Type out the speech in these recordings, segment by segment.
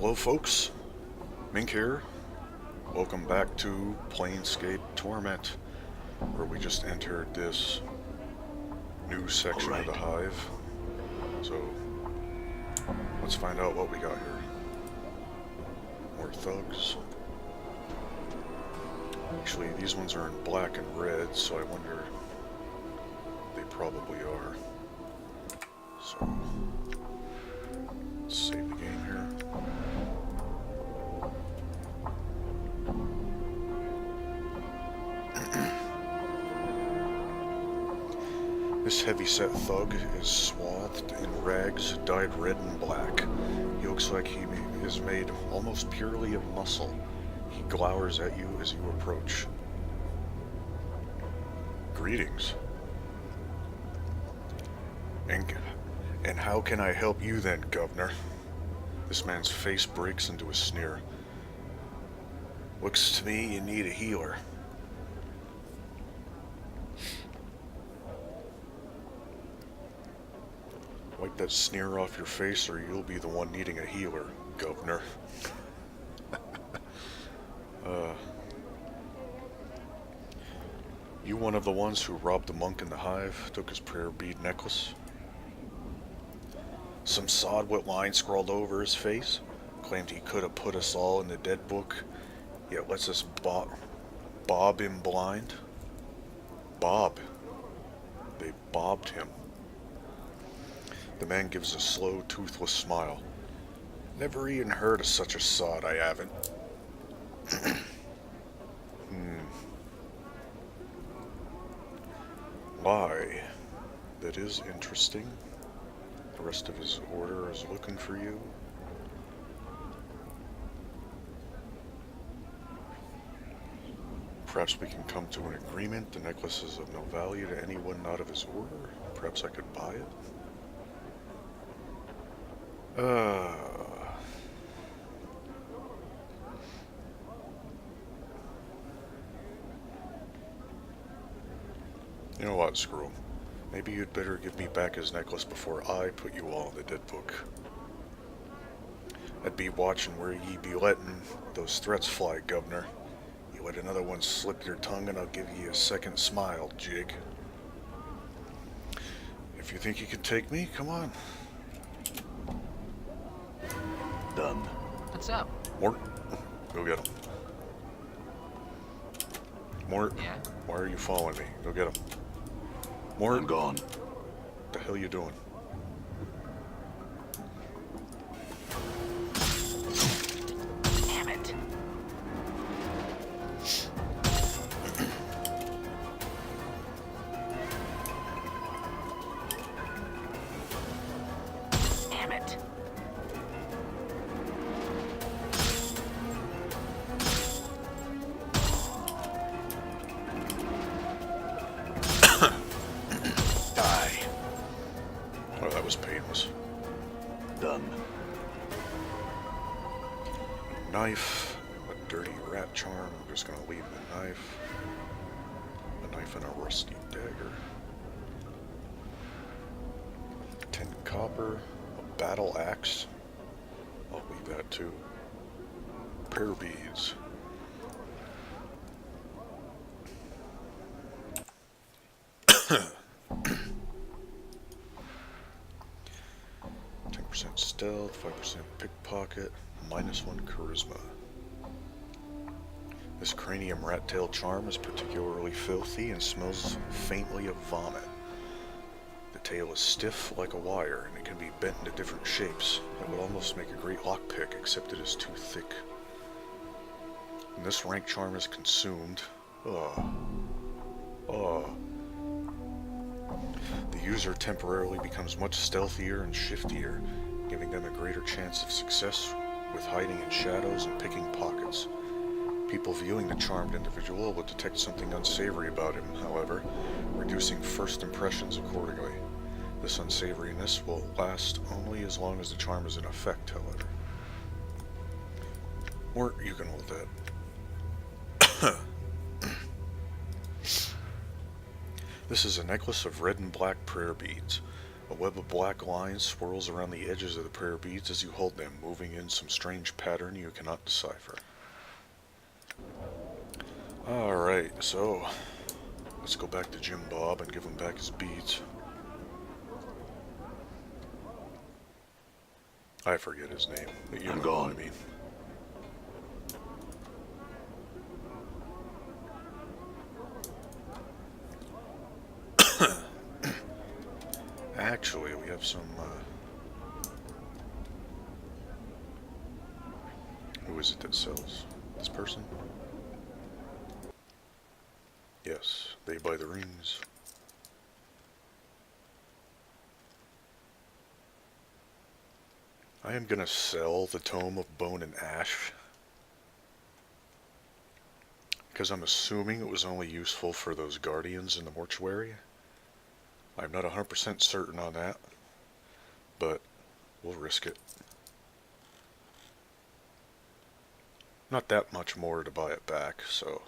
Hello folks, Mink here. Welcome back to Planescape Torment, where we just entered this new section of the Hive. So, let's find out what we got here. More thugs. Actually, these ones are in black and red, so I wonder... They probably are. So, let's save the game here. This heavy-set thug is swathed in rags dyed red and black. He looks like he is made almost purely of muscle. He glowers at you as you approach. Greetings. And how can I help you then, Governor? This man's face breaks into a sneer. Looks to me you need a healer. Wipe that sneer off your face or you'll be the one needing a healer, Governor. You one of the ones who robbed the monk in the Hive, took his prayer bead necklace? Some sod with lines scrawled over his face, claimed he could have put us all in the dead book, yet lets us bob him blind. Bob. They bobbed him. The man gives a slow, toothless smile. Never even heard of such a sod, I haven't. Why? That is interesting. The rest of his order is looking for you. Perhaps we can come to an agreement. The necklace is of no value to anyone not of his order. Perhaps I could buy it. You know what, screw him. Maybe you'd better give me back his necklace before I put you all in the dead book. I'd be watching where ye be letting those threats fly, Governor. You let another one slip your tongue and I'll give ye a second smile, Jig. If you think you can take me, come on. Done. What's up? Mort, go get him. Mort, Yeah? why are you following me? Go get him. Mort, I'm gone. what the hell you doing? Damn it. Damn it. Die. Oh, that was painless. Done. Knife, a dirty rat charm. I'm just gonna leave the knife. A knife and a rusty dagger. 10 copper, a battle axe. I'll leave that too. Prayer beads. Stealth, 5% pickpocket, -1 charisma. This cranium rat tail charm is particularly filthy and smells faintly of vomit. The tail is stiff like a wire and it can be bent into different shapes. It would almost make a great lockpick, except it is too thick. When this rank charm is consumed, the user temporarily becomes much stealthier and shiftier, giving them a greater chance of success with hiding in shadows and picking pockets. People viewing the charmed individual will detect something unsavory about him, however, reducing first impressions accordingly. This unsavoriness will last only as long as the charm is in effect, however. Or you can hold that. This is a necklace of red and black prayer beads. A web of black lines swirls around the edges of the prayer beads as you hold them, moving in some strange pattern you cannot decipher. Alright, so let's go back to Jim Bob and give him back his beads. I forget his name, but you I'm know gone. what I mean. Actually, we have some, who is it that sells? This person? Yes, they buy the rings. I am gonna sell the Tome of Bone and Ash, because I'm assuming it was only useful for those guardians in the mortuary. I'm not 100% certain on that, but we'll risk it. Not that much more to buy it back, so.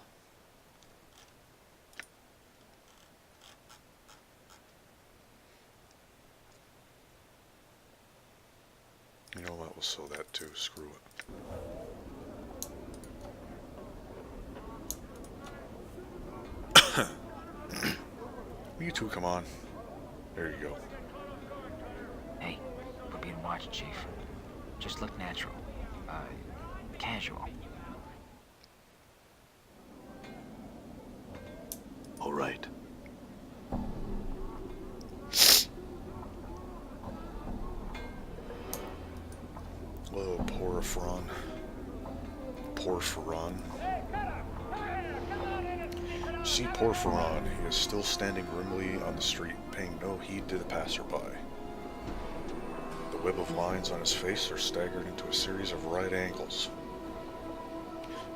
You know what, we'll sell that too, screw it. You two, come on. There you go. Hey, we're being watched, Chief. Just look natural. Casual. All right. Oh, poor Ferran. Poor Ferran. See poor Ferran. He is still standing grimly on the street, paying no heed to the passerby. The web of lines on his face are staggered into a series of right angles.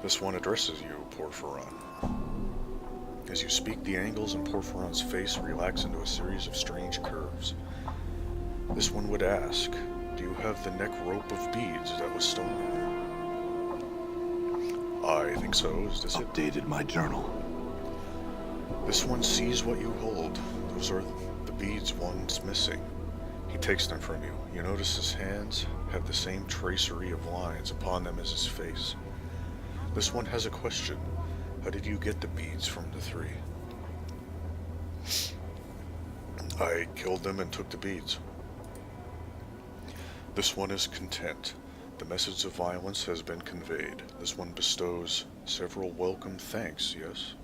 This one addresses you, poor Ferran. As you speak, the angles in poor Ferran's face relax into a series of strange curves. This one would ask, do you have the neck rope of beads that was stolen? I think so. Is this it? Updated my journal. This one sees what you hold. Those are the beads one's missing. He takes them from you. You notice his hands have the same tracery of lines upon them as his face. This one has a question. How did you get the beads from the three? I killed them and took the beads. This one is content. The message of violence has been conveyed. This one bestows several welcome thanks, yes?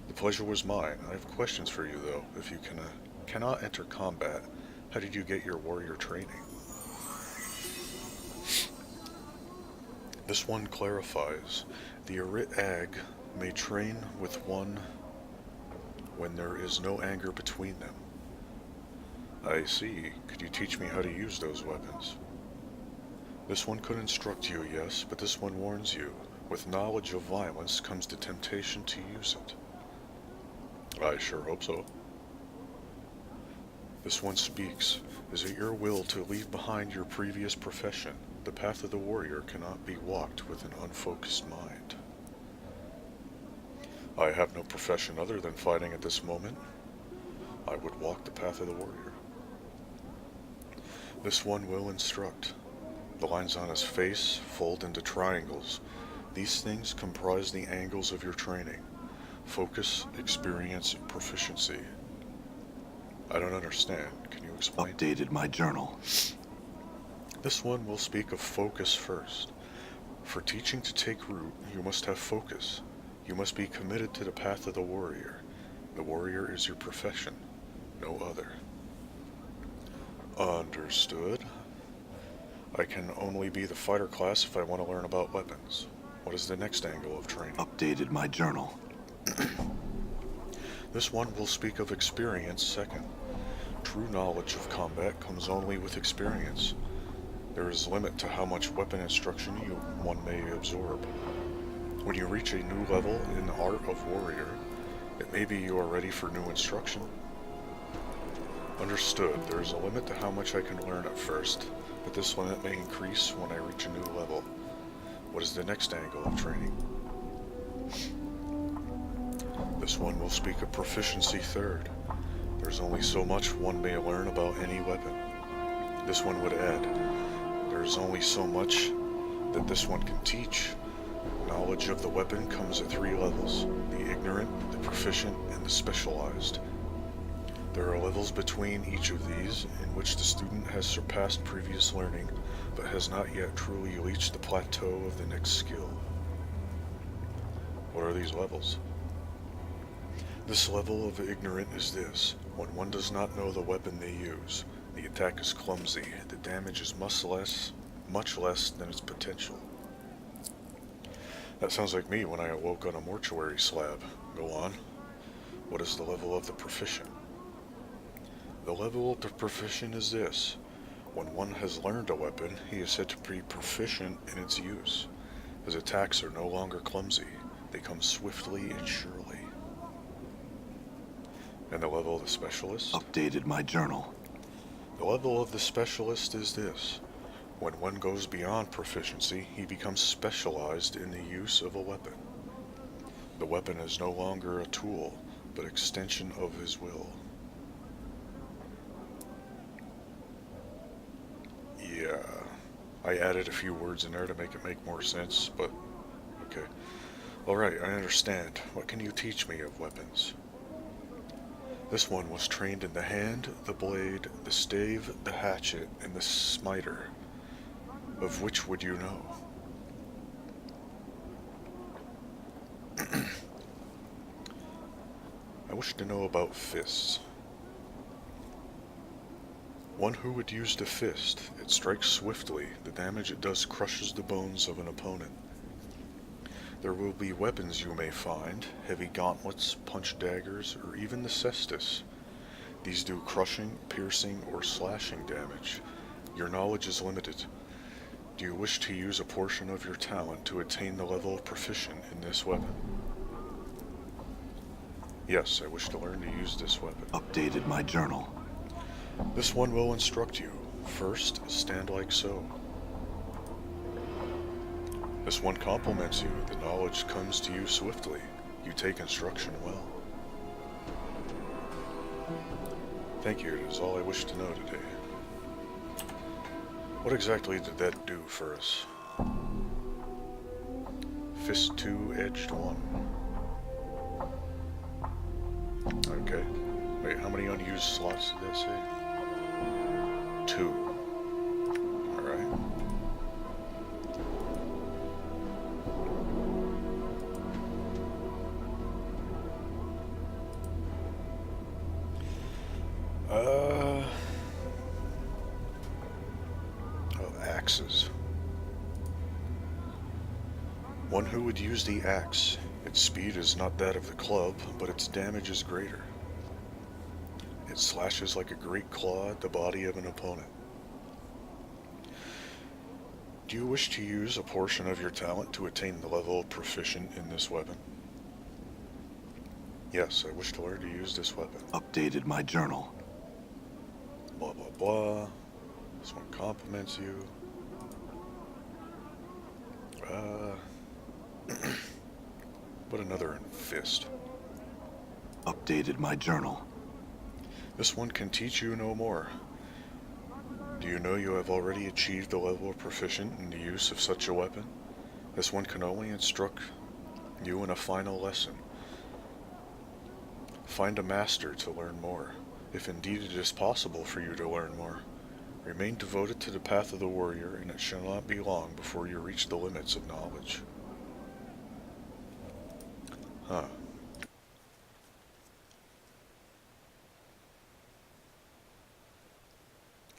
The pleasure was mine. I have questions for you, though. If you cannot enter combat, how did you get your warrior training? This one clarifies. The Arit Ag may train with one when there is no anger between them. I see. Could you teach me how to use those weapons? This one could instruct you, yes, but this one warns you. With knowledge of violence comes the temptation to use it. I sure hope so. This one speaks. Is it your will to leave behind your previous profession? The path of the warrior cannot be walked with an unfocused mind. I have no profession other than fighting at this moment. I would walk the path of the warrior. This one will instruct. The lines on his face fold into triangles. These things comprise the angles of your training. Focus, experience, proficiency. I don't understand. Can you explain? Updated my journal. This one will speak of focus first. For teaching to take root, you must have focus. You must be committed to the path of the warrior. The warrior is your profession, no other. Understood. I can only be the fighter class if I want to learn about weapons. What is the next angle of training? Updated my journal. This one will speak of experience second. True knowledge of combat comes only with experience. There is a limit to how much weapon instruction one may absorb. When you reach a new level in the art of warrior, it may be you are ready for new instruction. Understood. There is a limit to how much I can learn at first, but this limit may increase when I reach a new level. What is the next angle of training? This one will speak of proficiency third. There There's only so much one may learn about any weapon. This one would add, there's only so much that this one can teach. Knowledge of the weapon comes at 3 levels: the ignorant, the proficient, and the specialized. There are levels between each of these in which the student has surpassed previous learning, but has not yet truly reached the plateau of the next skill. What are these levels? This level of ignorant is this: when one does not know the weapon they use, the attack is clumsy, the damage is much less than its potential. That sounds like me when I awoke on a mortuary slab. Go on. What is the level of the proficient? The level of the proficient is this: when one has learned a weapon, he is said to be proficient in its use. His attacks are no longer clumsy, they come swiftly and surely. And the level of the specialist? Updated my journal. The level of the specialist is this: when one goes beyond proficiency, he becomes specialized in the use of a weapon. The weapon is no longer a tool, but extension of his will. Yeah, I added a few words in there to make it make more sense, but okay. Alright, I understand. What can you teach me of weapons? This one was trained in the hand, the blade, the stave, the hatchet, and the smiter. Of which would you know? I wish to know about fists. One who would use the fist. It strikes swiftly. The damage it does crushes the bones of an opponent. There will be weapons you may find: heavy gauntlets, punch daggers, or even the cestus. These do crushing, piercing, or slashing damage. Your knowledge is limited. Do you wish to use a portion of your talent to attain the level of proficient in this weapon? Yes, I wish to learn to use this weapon. Updated my journal. This one will instruct you. First, stand like so. This one compliments you. The knowledge comes to you swiftly. You take instruction well. Thank you, it is all I wish to know today. What exactly did that do for us? Fist 2, edged 1. Okay. Wait, how many unused slots did that say? 2. Alright. Axes. One who would use the axe. Its speed is not that of the club, but its damage is greater. It slashes like a great claw at the body of an opponent. Do you wish to use a portion of your talent to attain the level of proficient in this weapon? Yes, I wish to learn to use this weapon. Updated my journal. Blah blah blah. This one compliments you. Put another in fist. Updated my journal. This one can teach you no more. Do you know you have already achieved the level of proficient in the use of such a weapon? This one can only instruct you in a final lesson. Find a master to learn more, if indeed it is possible for you to learn more. Remain devoted to the path of the warrior, and it shall not be long before you reach the limits of knowledge. Huh.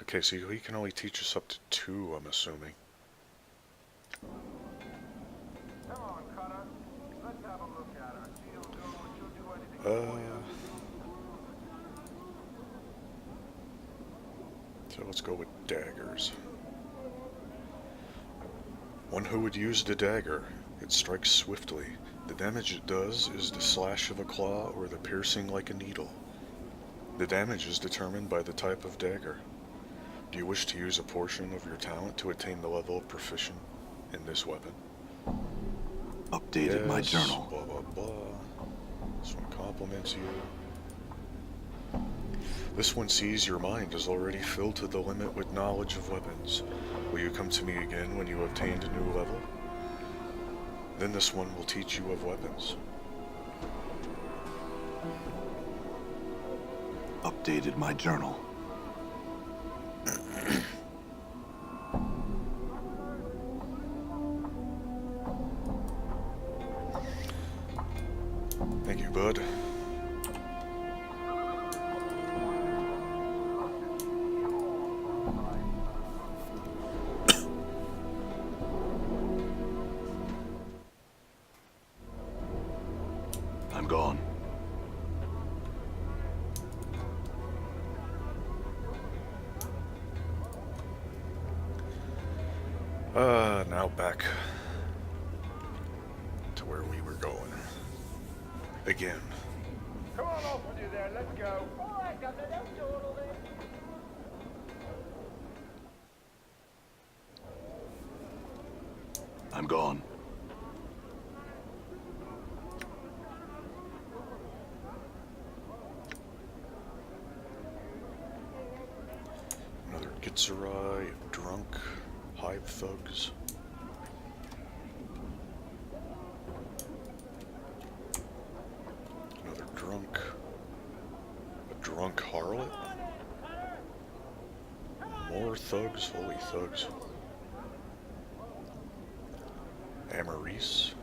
Okay, so he can only teach us up to 2, I'm assuming. Come on, Cutter. Let's have a look at her. She'll do what you'll do anything for you. So let's go with daggers. One who would use the dagger. It strikes swiftly. The damage it does is the slash of a claw or the piercing like a needle. The damage is determined by the type of dagger. Do you wish to use a portion of your talent to attain the level of proficient in this weapon? Updated my journal. Blah blah blah. This one compliments you. This one sees your mind is already filled to the limit with knowledge of weapons. Will you come to me again when you obtained a new level? Then this one will teach you of weapons. Updated my journal. Thank you, bud. I'm gone. Now back to where we were going. Again. Come on off with you there, let's go. I'm gone. Another Gitzerai, drunk, Hive thugs. Another drunk. A drunk harlot. More thugs, holy thugs. Amaris.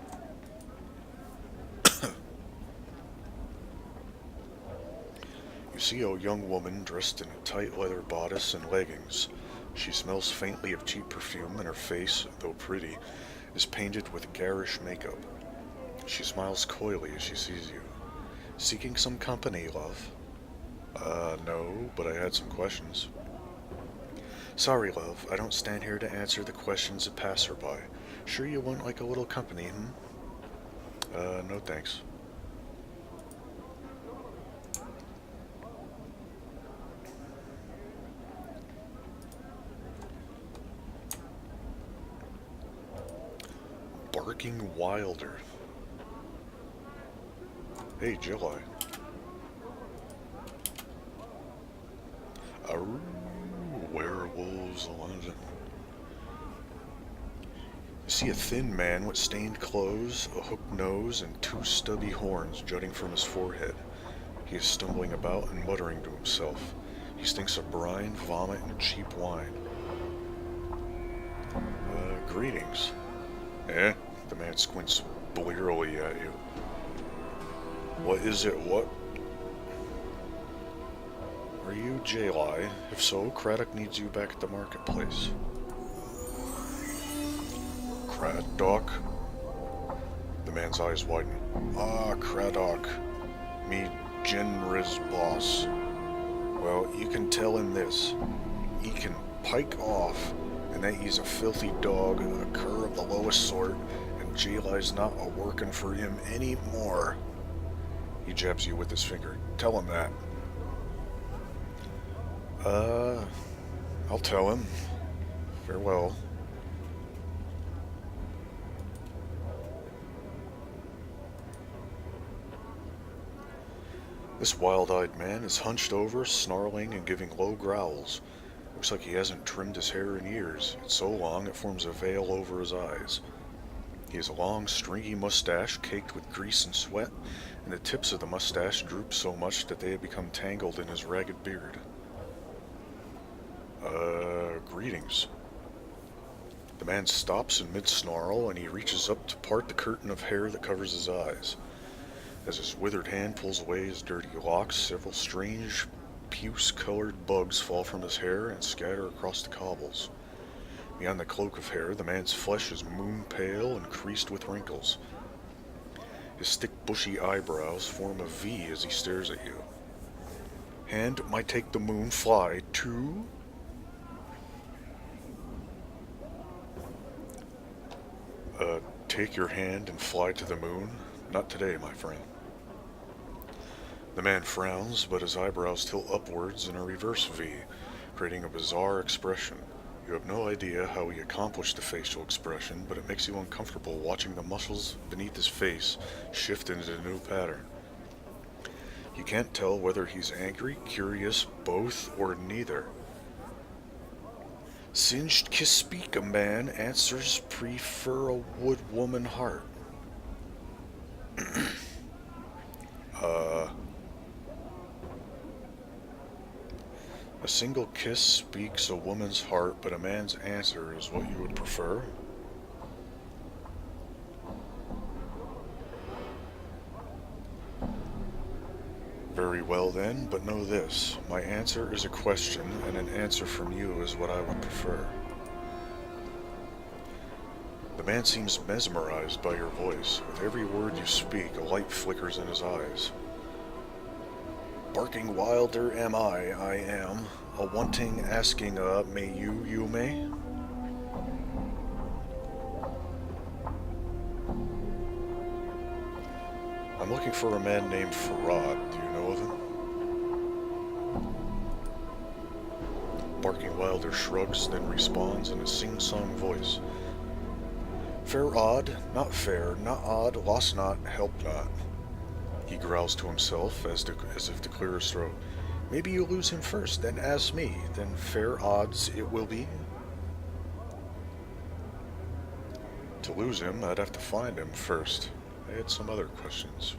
You see a young woman dressed in a tight leather bodice and leggings. She smells faintly of cheap perfume, and her face, though pretty, is painted with garish makeup. She smiles coyly as she sees you. Seeking some company, love? No, but I had some questions. Sorry, love, I don't stand here to answer the questions of passerby. Sure you want like a little company, no thanks. Barking Wilder. Hey, July. Aroo, werewolves, London. You see a thin man with stained clothes, a hooked nose, and two stubby horns jutting from his forehead. He is stumbling about and muttering to himself. He stinks of brine, vomit, and cheap wine. Greetings. Eh? The man squints blearily at you. What is it, what? Are you J-Li? If so, Craddock needs you back at the marketplace. Craddock? The man's eyes widen. Ah, Craddock. Me Genri's boss. Well, you can tell him this. He can pike off, and that he's a filthy dog, a cur of the lowest sort, and J-Li's not a-working for him anymore. He jabs you with his finger. Tell him that. I'll tell him. Farewell. This wild-eyed man is hunched over, snarling and giving low growls. Looks like he hasn't trimmed his hair in years. It's so long it forms a veil over his eyes. He has a long, stringy mustache caked with grease and sweat, and the tips of the mustache droop so much that they have become tangled in his ragged beard. Greetings. The man stops in mid-snarl, and he reaches up to part the curtain of hair that covers his eyes. As his withered hand pulls away his dirty locks, several strange, puce-colored bugs fall from his hair and scatter across the cobbles. Beyond the cloak of hair, the man's flesh is moon-pale and creased with wrinkles. His thick, bushy eyebrows form a V as he stares at you. Hand might take the moon, fly to... Take your hand and fly to the moon? Not today, my friend. The man frowns, but his eyebrows tilt upwards in a reverse V, creating a bizarre expression. You have no idea how he accomplished the facial expression, but it makes you uncomfortable watching the muscles beneath his face shift into a new pattern. You can't tell whether he's angry, curious, both, or neither. Singed speak a man answers prefer a wood woman heart. A single kiss speaks a woman's heart, but a man's answer is what you would prefer? Very well then, but know this. My answer is a question, and an answer from you is what I would prefer. The man seems mesmerized by your voice. With every word you speak, a light flickers in his eyes. Barking wilder am I am, a wanting asking may you may? I'm looking for a man named Farad. Do you know of him? Barking Wilder shrugs, then responds in a sing-song voice. Fair odd, not fair, not odd, lost not, help not. He growls to himself as if to clear his throat. Maybe you lose him first, then ask me, then fair odds it will be. To lose him, I'd have to find him first. I had some other questions.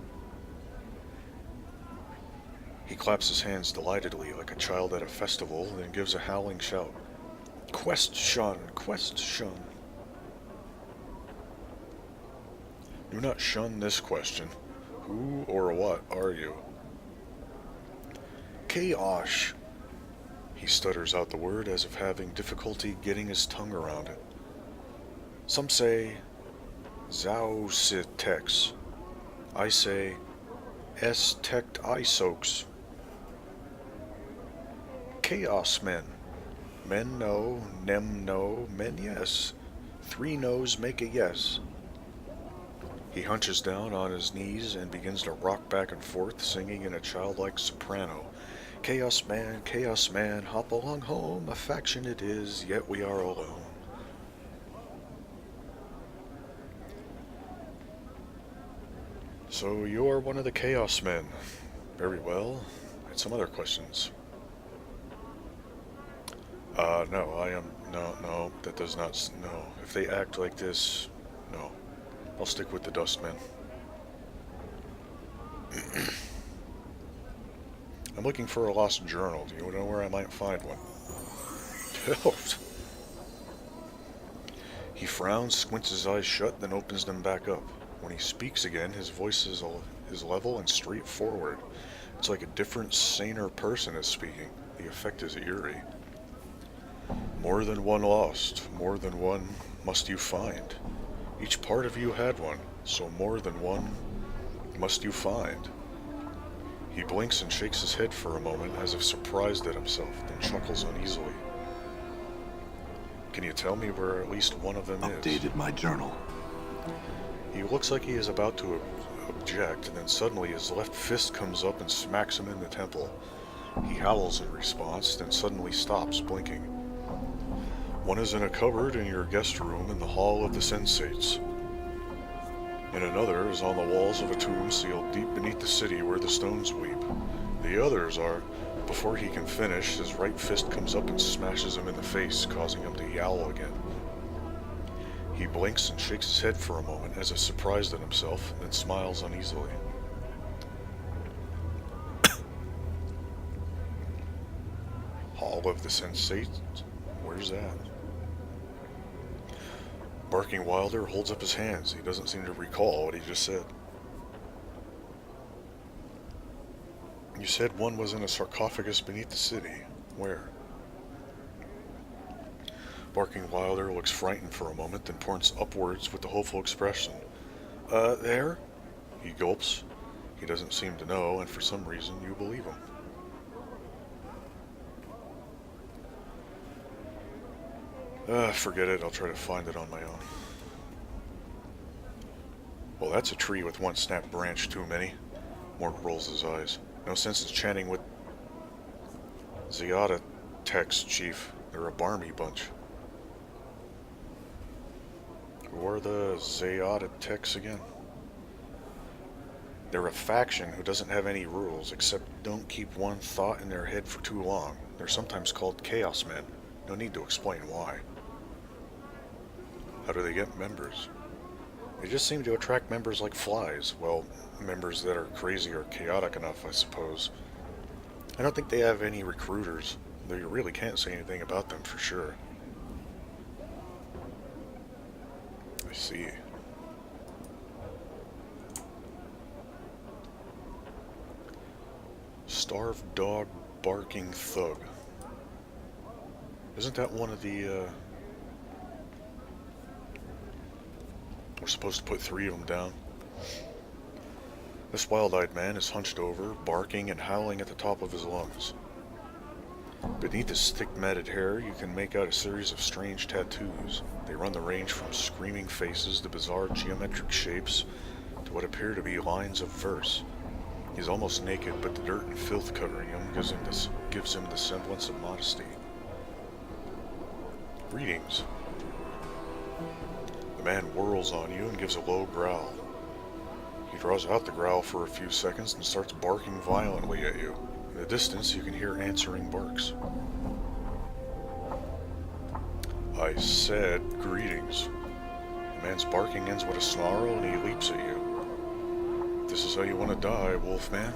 He claps his hands delightedly like a child at a festival, then gives a howling shout. Question! Question! Do not shun this question. Who or what are you? Chaos! He stutters out the word as if having difficulty getting his tongue around it. Some say Zausitex. I say Estect Isoaks. Chaos men. Men no, nem no, men yes. 3 no's make a yes. He hunches down on his knees and begins to rock back and forth, singing in a childlike soprano. Chaos man, hop along home, a faction it is, yet we are alone. So you are one of the Chaos Men. Very well. I had some other questions. No, I am... No, that does not... No. If they act like this... No. I'll stick with the Dustmen. I'm looking for a lost journal. Do you know where I might find one? He frowns, squints his eyes shut, then opens them back up. When he speaks again, his voice is level and straightforward. It's like a different, saner person is speaking. The effect is eerie. More than one lost, more than one must you find. Each part of you had one, so more than one must you find. He blinks and shakes his head for a moment as if surprised at himself, then chuckles uneasily. Can you tell me where at least one of them is? Updated my journal. He looks like he is about to object, and then suddenly his left fist comes up and smacks him in the temple. He howls in response, then suddenly stops, blinking. One is in a cupboard in your guest room in the Hall of the Sensates. And another is on the walls of a tomb sealed deep beneath the city where the stones weep. The others are... Before he can finish, his right fist comes up and smashes him in the face, causing him to yowl again. He blinks and shakes his head for a moment as if surprised at himself, then smiles uneasily. Hall of the Sensates? Where's that? Barking Wilder holds up his hands. He doesn't seem to recall what he just said. You said one was in a sarcophagus beneath the city. Where? Barking Wilder looks frightened for a moment, then points upwards with a hopeful expression. There? He gulps. He doesn't seem to know, and for some reason you believe him. Forget it. I'll try to find it on my own. Well, that's a tree with one snapped branch too many. Mort rolls his eyes. No sense in chatting with Ziada Techs, Chief. They're a barmy bunch. Who are the Ziada Techs again? They're a faction who doesn't have any rules, except don't keep one thought in their head for too long. They're sometimes called Chaos Men. No need to explain why. How do they get members? They just seem to attract members like flies. Well, members that are crazy or chaotic enough, I suppose. I don't think they have any recruiters, though you really can't say anything about them for sure. I see. Starved dog barking thug. Isn't that one of the, we're supposed to put 3 of them down? This wild-eyed man is hunched over, barking and howling at the top of his lungs. Beneath his thick matted hair, you can make out a series of strange tattoos. They run the range from screaming faces to bizarre geometric shapes to what appear to be lines of verse. He's almost naked, but the dirt and filth covering him gives him the semblance of modesty. Greetings. The man whirls on you and gives a low growl. He draws out the growl for a few seconds and starts barking violently at you. In the distance, you can hear answering barks. I said greetings. The man's barking ends with a snarl and he leaps at you. This is how you want to die, Wolfman.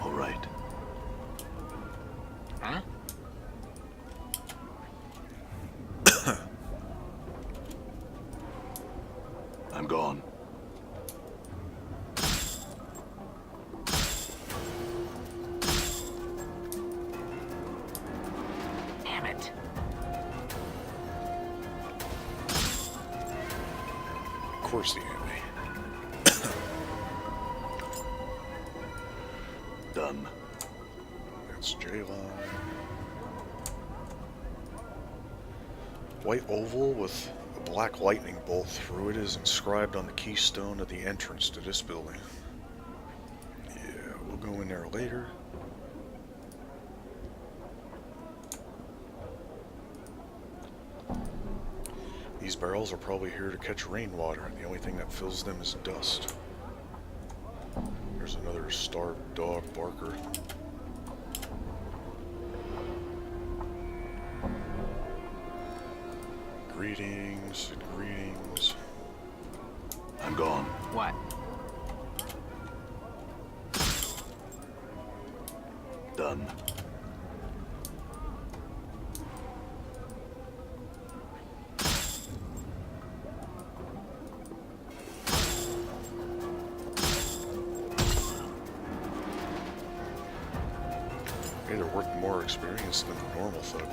All right. Huh? I'm gone. Damn it. Of course he hit me. Done. That's J-Line. White oval with a black lightning bolt through it is inscribed on the keystone of the entrance to this building. Yeah, we'll go in there later. These barrels are probably here to catch rainwater, and the only thing that fills them is dust. There's another starved dog barker. Greetings, greetings. I'm gone. What? Done. Hey, they're worth more experience than the normal thug.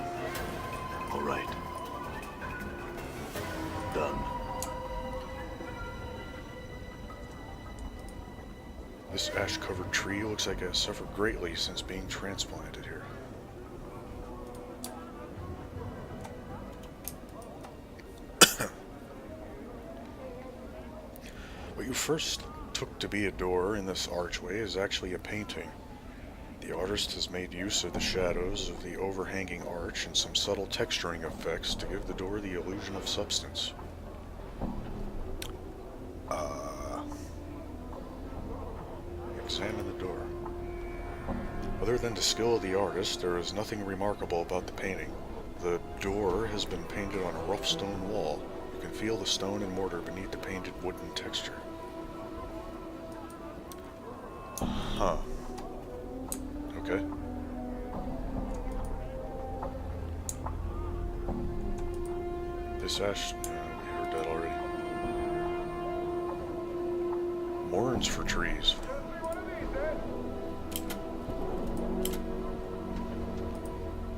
All right. Done. This ash-covered tree looks like it has suffered greatly since being transplanted here. What you first took to be a door in this archway is actually a painting. The artist has made use of the shadows of the overhanging arch and some subtle texturing effects to give the door the illusion of substance. Examine the door. Other than the skill of the artist, there is nothing remarkable about the painting. The door has been painted on a rough stone wall. You can feel the stone and mortar beneath the painted wooden texture. Huh. Okay. This ash... we heard that already. Mourns-For-Trees.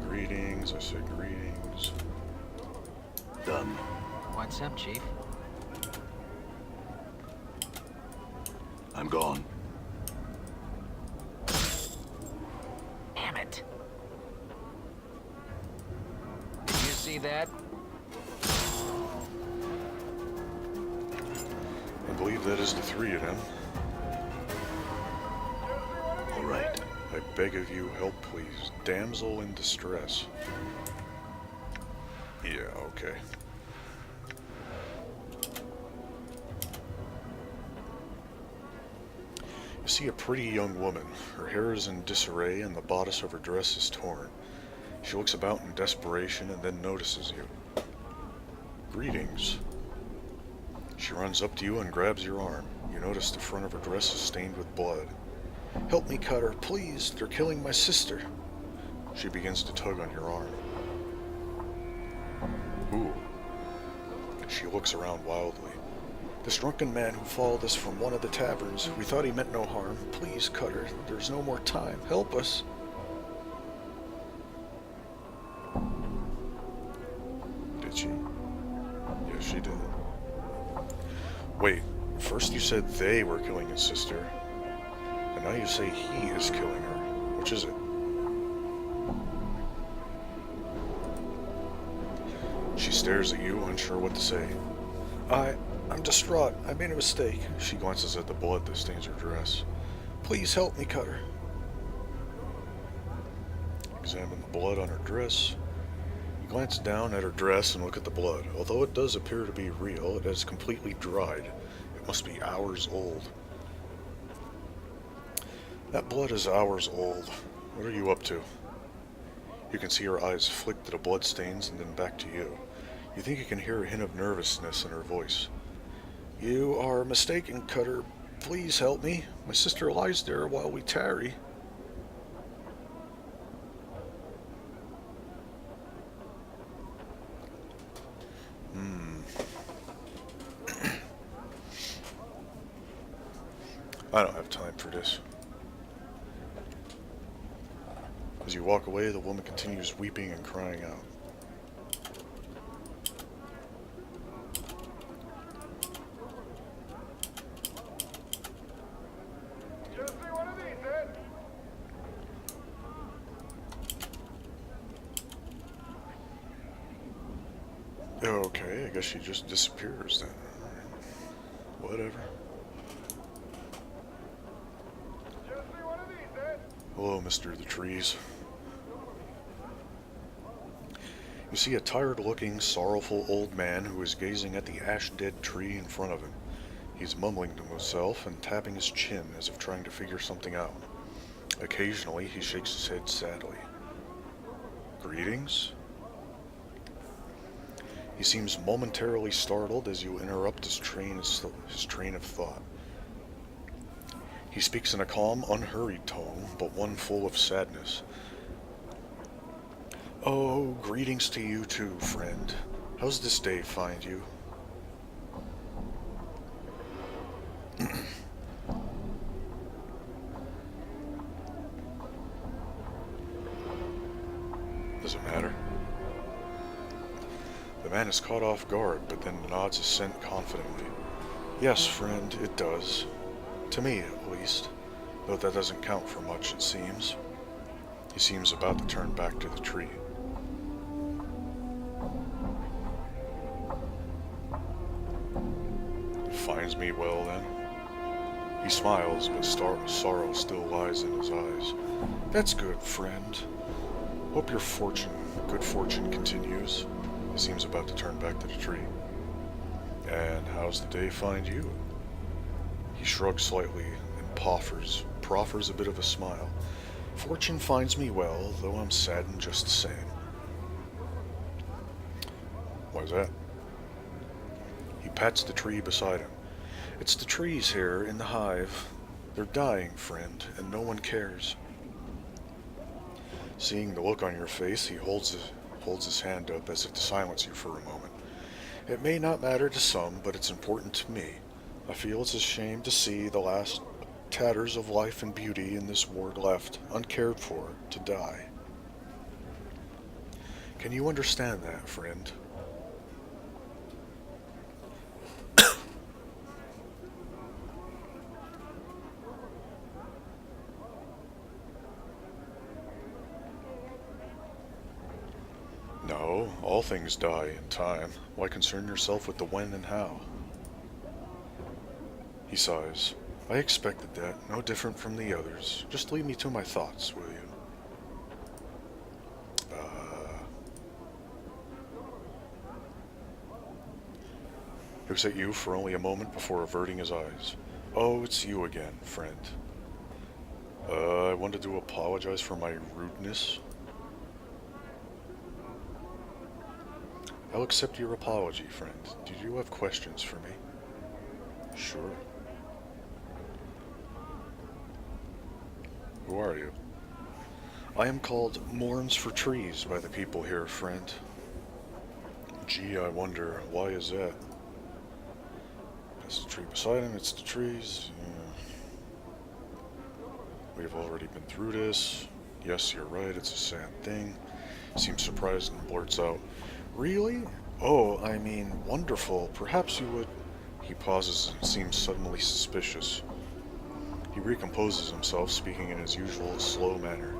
Greetings, I said greetings. Done. What's up, Chief? I'm gone. Damn it. Did you see that? I believe that is the 3 of them. All right. I beg of you, help please. Damsel in distress. Yeah, okay. You see a pretty young woman. Her hair is in disarray and the bodice of her dress is torn. She looks about in desperation and then notices you. Greetings. She runs up to you and grabs your arm. You notice the front of her dress is stained with blood. Help me, Cutter, please. They're killing my sister. She begins to tug on your arm. Who? She looks around wildly. This drunken man who followed us from one of the taverns. We thought he meant no harm. Please, Cutter, there's no more time. Help us. Did she? Yes, she did. Wait, first you said they were killing his sister, and now you say he is killing her. Which is it? She stares at you, unsure what to say. I'm distraught. I made a mistake. She glances at the blood that stains her dress. Please help me, Cutter. Examine the blood on her dress. You glance down at her dress and look at the blood. Although it does appear to be real, it has completely dried. It must be hours old. That blood is hours old. What are you up to? You can see her eyes flick to the blood stains and then back to you. You think you can hear a hint of nervousness in her voice. You are mistaken, Cutter. Please help me. My sister lies there while we tarry. I don't have time for this. As you walk away, the woman continues weeping and crying out. Just see one of these, Ed. Okay, I guess she just disappears then. Whatever. Just see one of these, Ed. Hello, Mr. the Trees. You see a tired-looking, sorrowful old man who is gazing at the ash-dead tree in front of him. He's mumbling to himself and tapping his chin as if trying to figure something out. Occasionally, he shakes his head sadly. Greetings? He seems momentarily startled as you interrupt his train of thought. He speaks in a calm, unhurried tone, but one full of sadness. Oh, greetings to you too, friend. How's this day find you? Does it matter? The man is caught off guard, but then nods assent confidently. Yes, friend, it does. To me, at least. Though that doesn't count for much, it seems. He seems about to turn back to the tree. Finds me well, then? He smiles, but sorrow still lies in his eyes. That's good, friend. Hope your good fortune continues. He seems about to turn back to the tree. And how's the day find you? He shrugs slightly and proffers a bit of a smile. Fortune finds me well, though I'm saddened just the same. Why's that? He pats the tree beside him. It's the trees here in the hive. They're dying, friend, and no one cares. Seeing the look on your face, he holds his hand up as if to silence you for a moment. It may not matter to some, but it's important to me. I feel it's a shame to see the last tatters of life and beauty in this world left, uncared for, to die. Can you understand that, friend? No, all things die in time. Why concern yourself with the when and how? He sighs. I expected that, no different from the others. Just lead me to my thoughts, will you? Looks at you for only a moment before averting his eyes. Oh, it's you again, friend. I wanted to apologize for my rudeness. I'll accept your apology, friend. Did you have questions for me? Sure. Who are you? I am called Mourns-For-Trees by the people here, friend. Gee, I wonder, why is that? That's the tree beside him, it's the trees. We've already been through this. Yes, you're right, it's a sad thing. Seems surprised and blurts out, really? Oh, I mean, wonderful. Perhaps you would... He pauses and seems suddenly suspicious. He recomposes himself, speaking in his usual slow manner.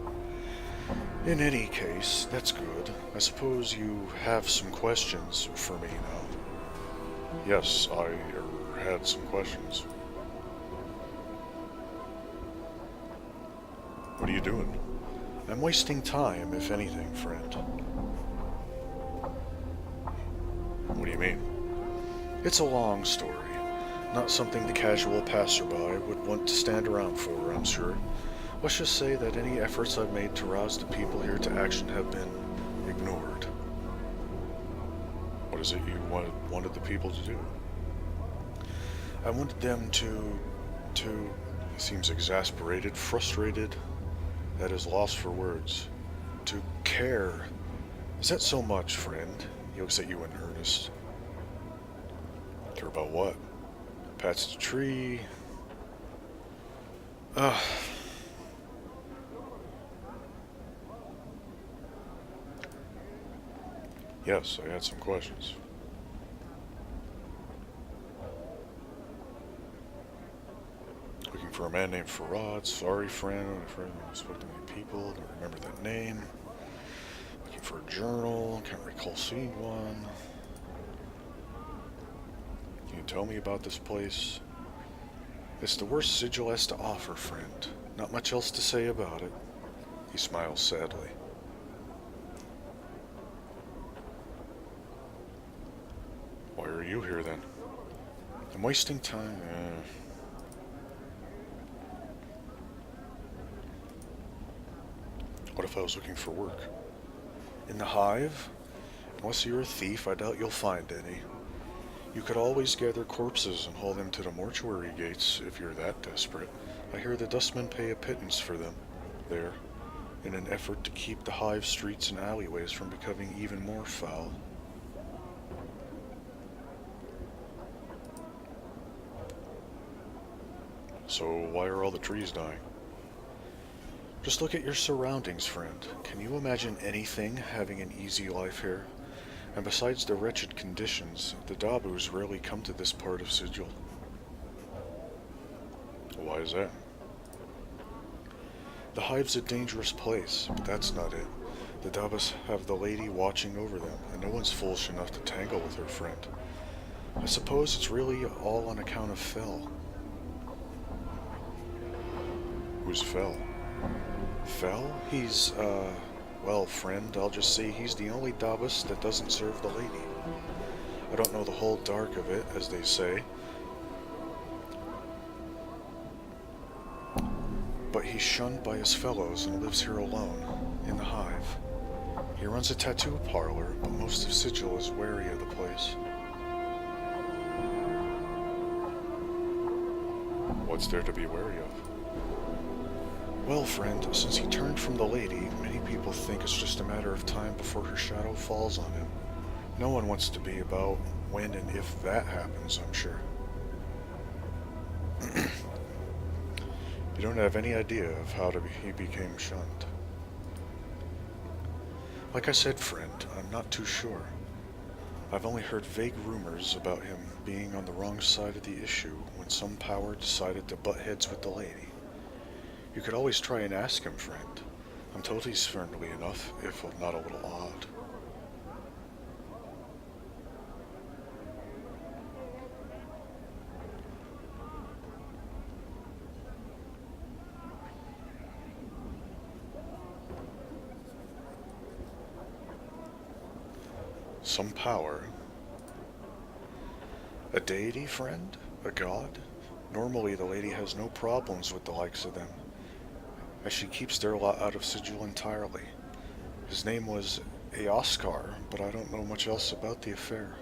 In any case, that's good. I suppose you have some questions for me now. Yes, I had some questions. What are you doing? I'm wasting time, if anything, friend. What do you mean? It's a long story. Not something the casual passerby would want to stand around for, I'm sure. Let's just say that any efforts I've made to rouse the people here to action have been ignored. What is it you wanted the people to do? I wanted them to... He seems exasperated, frustrated, at his loss for words. To care. Is that so much, friend? He looks at you in earnest. Care about what? Pats the tree. Yes, I had some questions. Looking for a man named Farad. Sorry, friend. I've heard I spoke to many people. Don't remember that name. Looking for a journal. Can't recall seeing one. Can you tell me about this place? It's the worst Sigil has to offer, friend. Not much else to say about it. He smiles sadly. Why are you here then? I'm wasting time. What if I was looking for work? In the Hive? Unless you're a thief, I doubt you'll find any. You could always gather corpses and haul them to the mortuary gates if you're that desperate. I hear the dustmen pay a pittance for them there, in an effort to keep the Hive streets and alleyways from becoming even more foul. So why are all the trees dying? Just look at your surroundings, friend. Can you imagine anything having an easy life here? And besides the wretched conditions, the Dabus rarely come to this part of Sigil. Why is that? The Hive's a dangerous place, but that's not it. The Dabus have the lady watching over them, and no one's foolish enough to tangle with her friend. I suppose it's really all on account of Fel. Who's Fel? Fel? He's, well, friend, I'll just say he's the only Dabus that doesn't serve the lady. I don't know the whole dark of it, as they say. But he's shunned by his fellows and lives here alone, in the Hive. He runs a tattoo parlor, but most of Sigil is wary of the place. What's there to be wary of? Well, friend, since he turned from the lady, many people think it's just a matter of time before her shadow falls on him. No one wants to be about when and if that happens, I'm sure. You don't have any idea of how he became shunned. Like I said, friend, I'm not too sure. I've only heard vague rumors about him being on the wrong side of the issue when some power decided to butt heads with the lady. You could always try and ask him, friend. I'm told he's friendly enough, if not a little odd. Some power. A deity, friend? A god? Normally the lady has no problems with the likes of them. as she keeps their lot out of Sigil entirely. His name was Eoskar, but I don't know much else about the affair.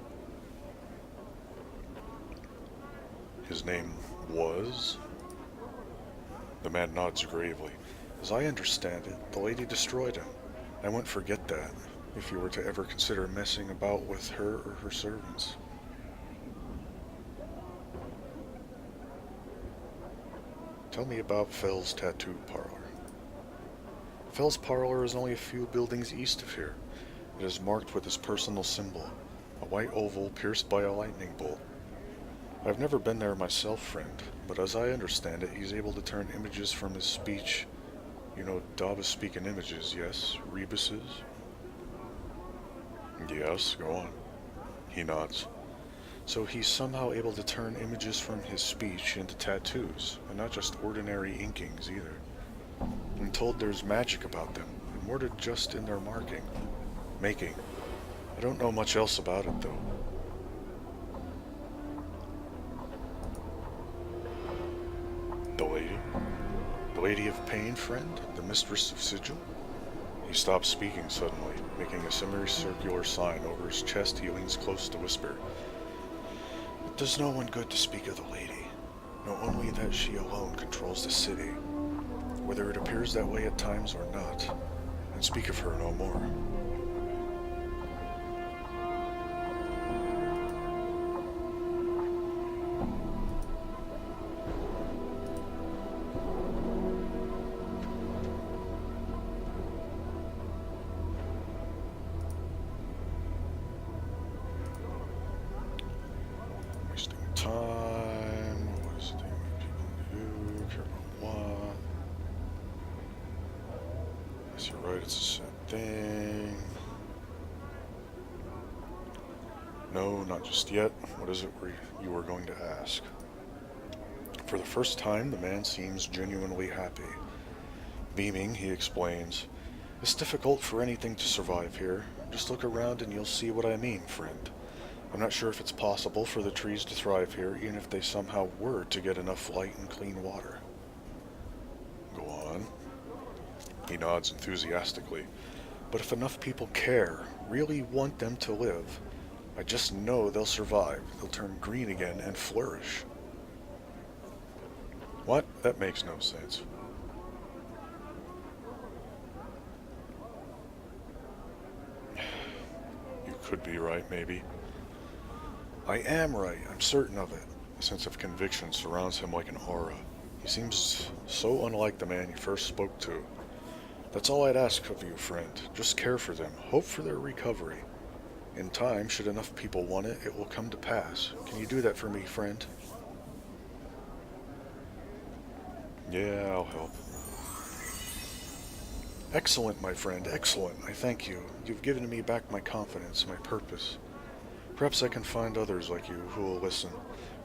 His name was? The man nods gravely. As I understand it, the lady destroyed him. I won't forget that, if you were to ever consider messing about with her or her servants. Tell me about Fell's tattoo parlor. Fell's parlor is only a few buildings east of here. It is marked with his personal symbol, a white oval pierced by a lightning bolt. I've never been there myself, friend, but as I understand it, he's able to turn images from his speech. You know, Davas speak in images, yes? Rebuses? Yes, go on. He nods. So he's somehow able to turn images from his speech into tattoos, and not just ordinary inkings either. I'm told there's magic about them, and more than just in their making. I don't know much else about it, though. The lady? The Lady of Pain, friend? The Mistress of Sigil? He stops speaking suddenly, making a semicircular sign over his chest. He leans close to whisper. It does no one good to speak of the lady. Know only that she alone controls the city, whether it appears that way at times or not, and speak of her no more. Wasting time, wasting what people do, care about what. Yes, you're right, it's a sad thing. No, not just yet. What is it you were going to ask? For the first time, the man seems genuinely happy. Beaming, he explains, it's difficult for anything to survive here. Just look around and you'll see what I mean, friend. I'm not sure if it's possible for the trees to thrive here, even if they somehow were to get enough light and clean water. Go on. He nods enthusiastically. But if enough people care, really want them to live, I just know they'll survive. They'll turn green again and flourish. What? That makes no sense. You could be right, maybe. I am right, I'm certain of it. A sense of conviction surrounds him like an aura. He seems so unlike the man you first spoke to. That's all I'd ask of you, friend. Just care for them, hope for their recovery. In time, should enough people want it, it will come to pass. Can you do that for me, friend? Yeah, I'll help. Excellent, my friend, excellent. I thank you. You've given me back my confidence, my purpose. Perhaps I can find others like you who will listen.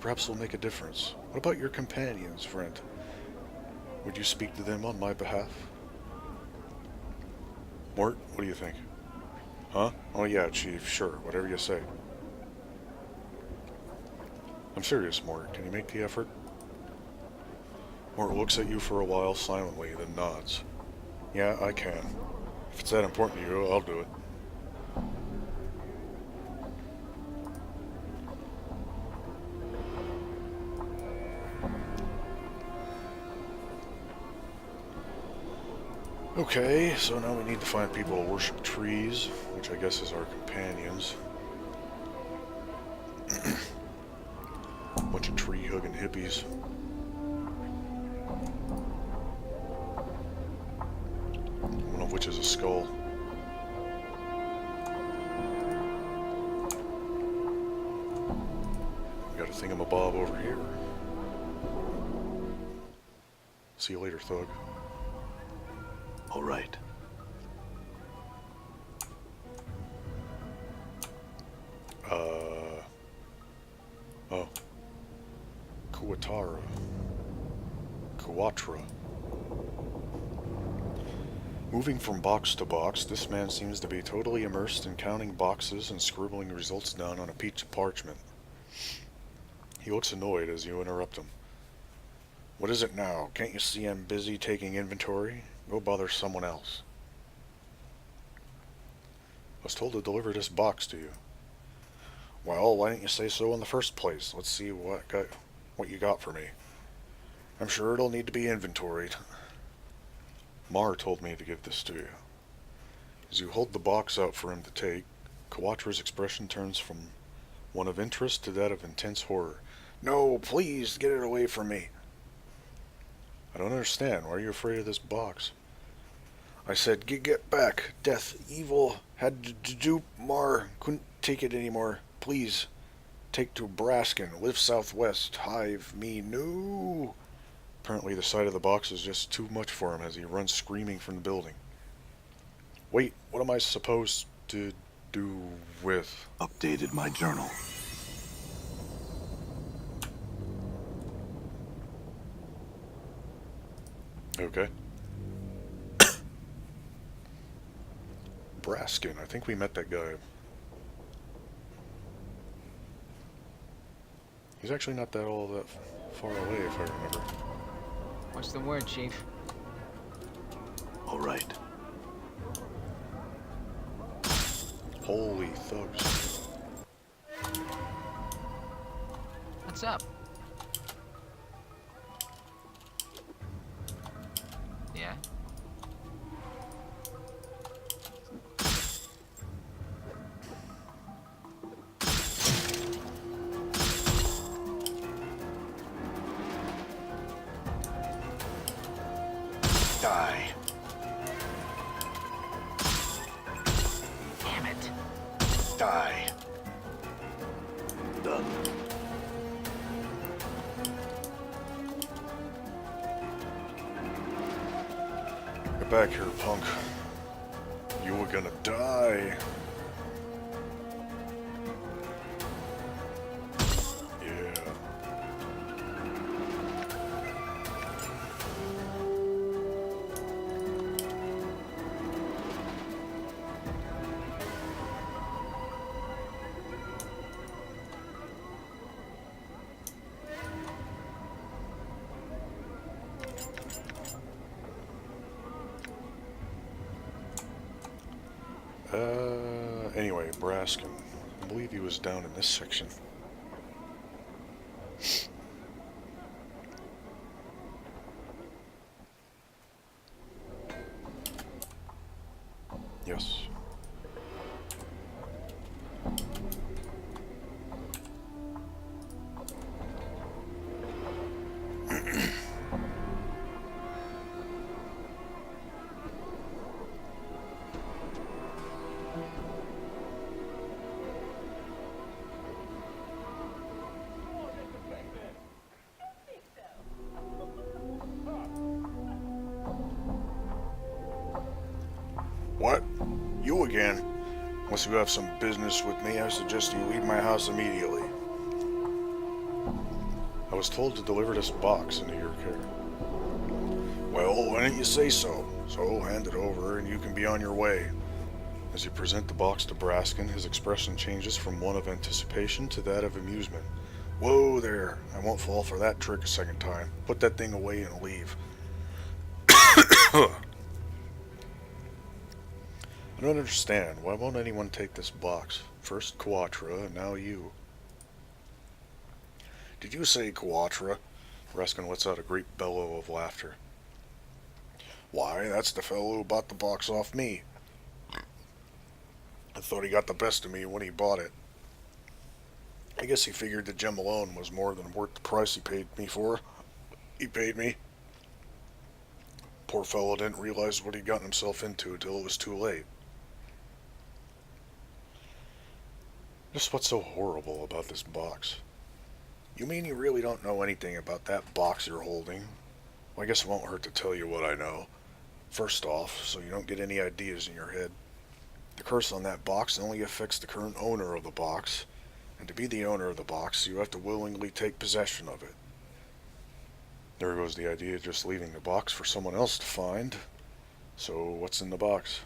Perhaps will make a difference. What about your companions, friend? Would you speak to them on my behalf? Mort, what do you think? Huh? Oh yeah, Chief, sure, whatever you say. I'm serious, Mort. Can you make the effort? Mort looks at you for a while silently, then nods. Yeah, I can. If it's that important to you, I'll do it. Okay, so now we need to find people who worship trees, which I guess is our companions. Bunch of tree-hugging hippies. One of which is a skull. We got a thingamabob over here. See you later, thug. All right. Oh. Kuatra. Moving from box to box, this man seems to be totally immersed in counting boxes and scribbling results down on a piece of parchment. He looks annoyed as you interrupt him. What is it now? Can't you see I'm busy taking inventory? Go bother someone else. I was told to deliver this box to you. Well, why didn't you say so in the first place? Let's see what you got for me. I'm sure it'll need to be inventoried. Mar told me to give this to you. As you hold the box out for him to take, Kawatra's expression turns from one of interest to that of intense horror. No, please, get it away from me. I don't understand. Why are you afraid of this box? I said, get back. Death, evil, had to dupe Mar. Couldn't take it anymore. Please, take to Braskin. Live southwest. Hive, me, no. Apparently the sight of the box is just too much for him as he runs screaming from the building. Wait, what am I supposed to do with? Updated my journal. Okay. Braskin, I think we met that guy. He's actually not all that far away, if I remember. What's the word, Chief? All right. Holy thugs. What's up? Yeah? Die. Damn it. Die. Done. Get back here, punk. You were gonna die. Yeah. Anyway, Braskin. I believe he was down in this section. Yes. What? You again? Unless you have some business with me, I suggest you leave my house immediately. I was told to deliver this box into your care. Well, why didn't you say so? So, hand it over and you can be on your way. As you present the box to Braskin, his expression changes from one of anticipation to that of amusement. Whoa there, I won't fall for that trick a second time. Put that thing away and leave. I don't understand. Why won't anyone take this box? First Quatra, and now you. Did you say Quatra? Raskin lets out a great bellow of laughter. Why, that's the fellow who bought the box off me. I thought he got the best of me when he bought it. I guess he figured the gem alone was more than worth the price he paid me for. He paid me. Poor fellow didn't realize what he'd gotten himself into until it was too late. Just what's so horrible about this box? You mean you really don't know anything about that box you're holding? Well, I guess it won't hurt to tell you what I know. First off, so you don't get any ideas in your head, the curse on that box only affects the current owner of the box, and to be the owner of the box, you have to willingly take possession of it. There goes the idea of just leaving the box for someone else to find. So, what's in the box?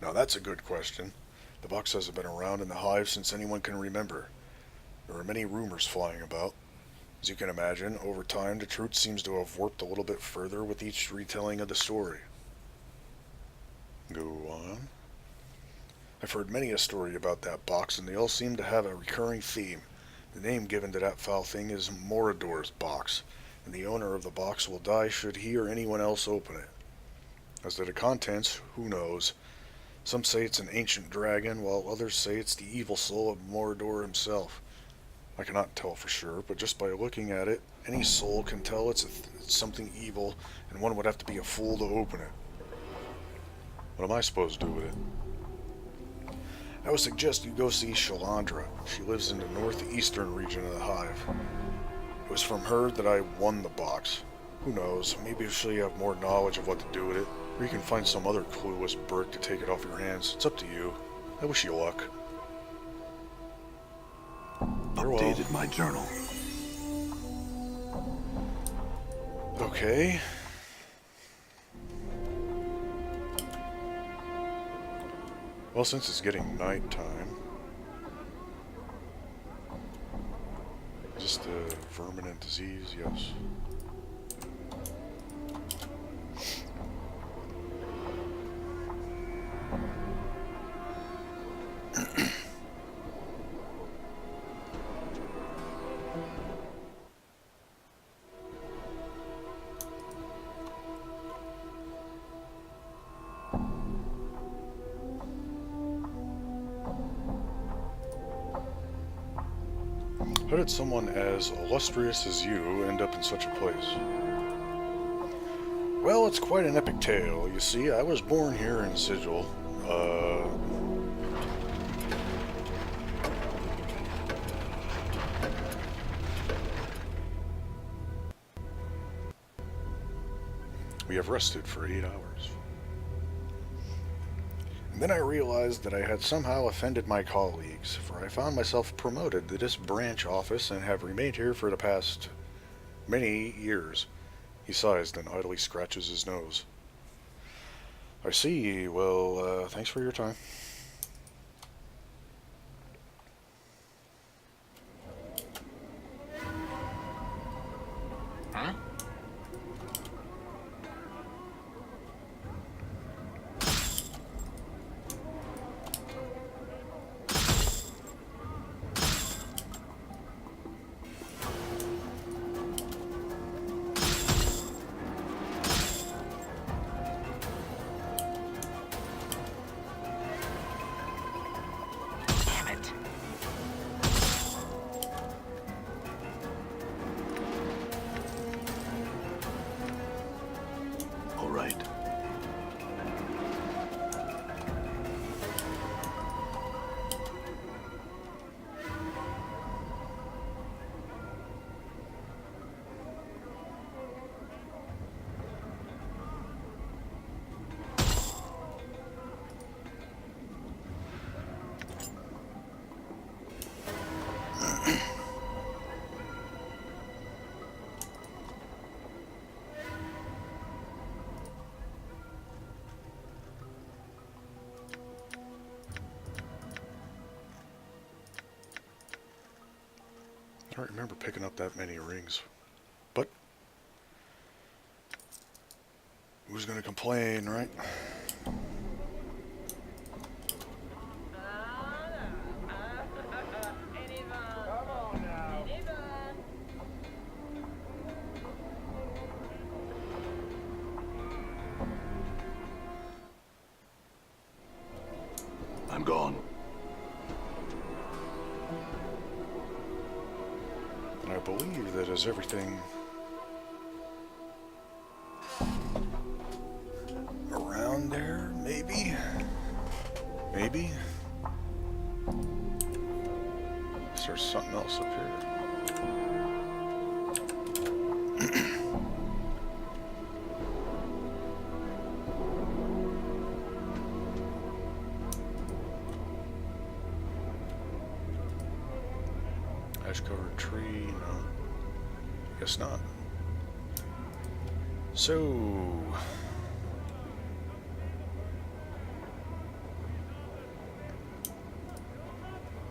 Now that's a good question. The box hasn't been around in the Hive since anyone can remember. There are many rumors flying about. As you can imagine, over time the truth seems to have warped a little bit further with each retelling of the story. Go on. I've heard many a story about that box, and they all seem to have a recurring theme. The name given to that foul thing is Morador's box, and the owner of the box will die should he or anyone else open it. As to the contents, who knows? Some say it's an ancient dragon, while others say it's the evil soul of Morador himself. I cannot tell for sure, but just by looking at it, any soul can tell it's something evil, and one would have to be a fool to open it. What am I supposed to do with it? I would suggest you go see Shalandra. She lives in the northeastern region of the Hive. It was from her that I won the box. Who knows, maybe she'll have more knowledge of what to do with it, or you can find some other clueless brick to take it off your hands. It's up to you. I wish you luck. Updated my journal. Okay. Well, since it's getting nighttime, just vermin and disease, yes. How did someone as illustrious as you end up in such a place? Well, it's quite an epic tale. You see, I was born here in Sigil. We have rested for 8 hours. And then I realized that I had somehow offended my colleagues, for I found myself promoted to this branch office and have remained here for the past many years. He sighs, then idly scratches his nose. I see. Well, thanks for your time. Huh? All right. I don't remember picking up that many rings. But who's gonna complain, right? I'm gone. And I believe that is everything around there, maybe? Maybe? Is there something else up here? Ash-covered tree, no. Guess not. So...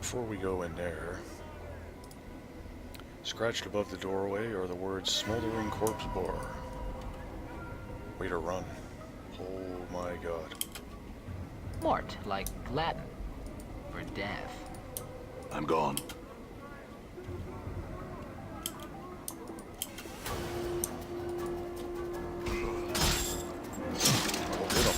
before we go in there, Scratched above the doorway are the words Smoldering Corpse Bar. Way to run. Oh my god. Mort, like Latin. For death. I'm gone. I'll hit him.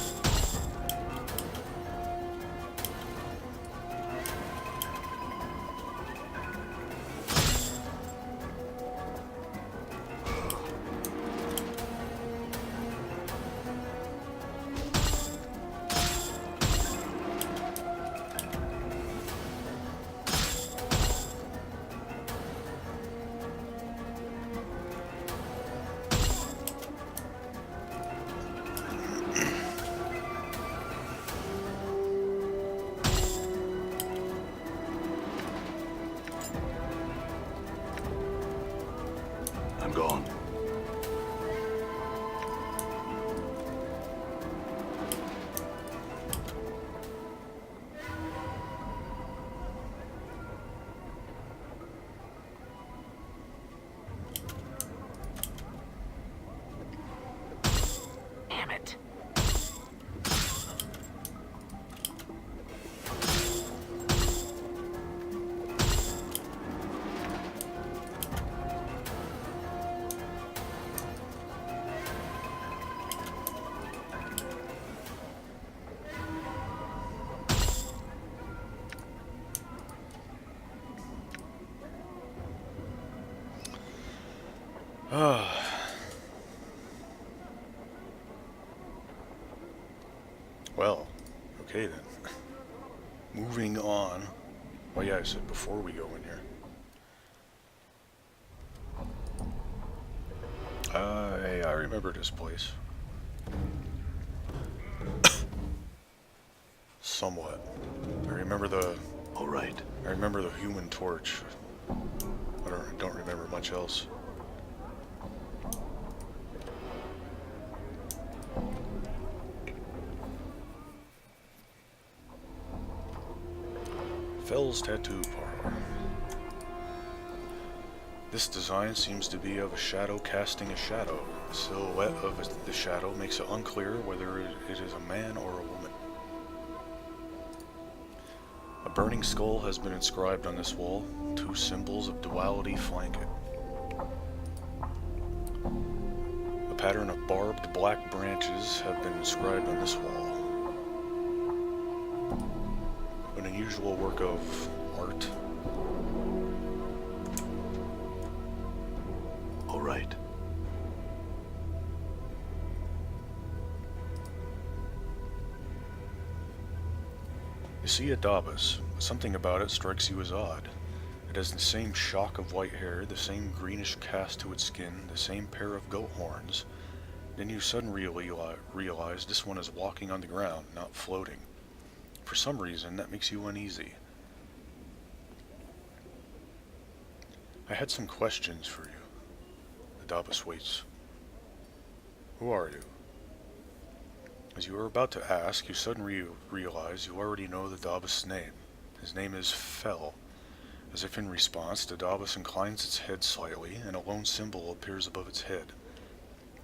I'm gone. Damn it. Well, okay then. Moving on. Oh yeah, I said before we go in here. I remember this place. Somewhat. I remember the All right. Human Torch. I don't remember much else. Fell's Tattoo Parlor. This design seems to be of a shadow casting a shadow. The silhouette of the shadow makes it unclear whether it is a man or a woman. A burning skull has been inscribed on this wall. Two symbols of duality flank it. A pattern of barbed black branches have been inscribed on this wall. An unusual work of art. All right. You see a Dabas. Something about it strikes you as odd. It has the same shock of white hair, the same greenish cast to its skin, the same pair of goat horns. Then you suddenly realize this one is walking on the ground, not floating. For some reason, that makes you uneasy. I had some questions for you. The Dabas waits. Who are you? As you are about to ask, you suddenly realize you already know the Dabas' name. His name is Fell. As if in response, the Dabas inclines its head slightly, and a lone symbol appears above its head.